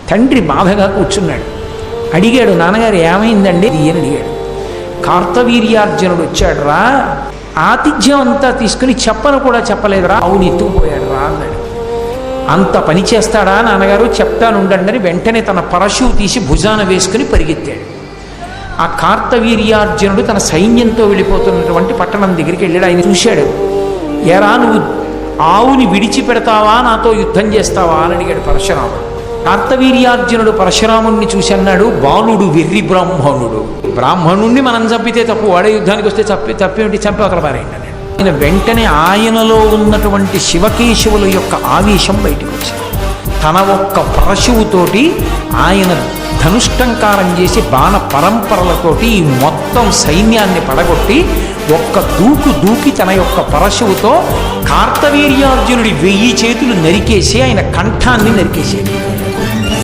తండ్రి బాధగా కూర్చున్నాడు. అడిగాడు, నాన్నగారు ఏమైందండి అని అడిగాడు. కార్తవీర్యార్జునుడు వచ్చాడు రా, ఆతిథ్యం అంతా తీసుకుని చెప్పను కూడా చెప్పలేదురా, అవును ఎత్తుకుపోయాడు రా అన్నాడు. అంత పని చేస్తాడా నాన్నగారు, చెప్తానుండండి అని వెంటనే తన పరశువు తీసి భుజాన వేసుకుని పరిగెత్తాడు. ఆ కార్తవీర్యార్జునుడు తన సైన్యంతో వెళ్ళిపోతున్నటువంటి పట్టణం దగ్గరికి వెళ్ళాడు. ఆయన చూశాడు. ఎరా నువ్వు ఆవుని విడిచిపెడతావా, నాతో యుద్ధం చేస్తావా అని అడిగాడు పరశురాముడు. కార్తవీర్యార్జునుడు పరశురాముడిని చూసి అన్నాడు, బాలుడు వెర్రి బ్రాహ్మణుడు, బ్రాహ్మణుణ్ణి మనం చంపితే తప్పు, వాడే యుద్ధానికి వస్తే తప్పేమిటి, చంపి అవతల పారేయండి అన్నాడు. ఆయన వెంటనే ఆయనలో ఉన్నటువంటి శివకేశవుల యొక్క ఆవేశం బయటకు వచ్చింది. తన ఒక్క పరశువుతోటి ఆయన ధనుష్టంకారం చేసి బాణ పరంపరలతోటి ఈ మొత్తం సైన్యాన్ని పడగొట్టి ఒక్క దూకి తన యొక్క పరశువుతో కార్తవీర్యార్జునుడి 1000 చేతులు నరికేసి ఆయన కంఠాన్ని నరికేసేది.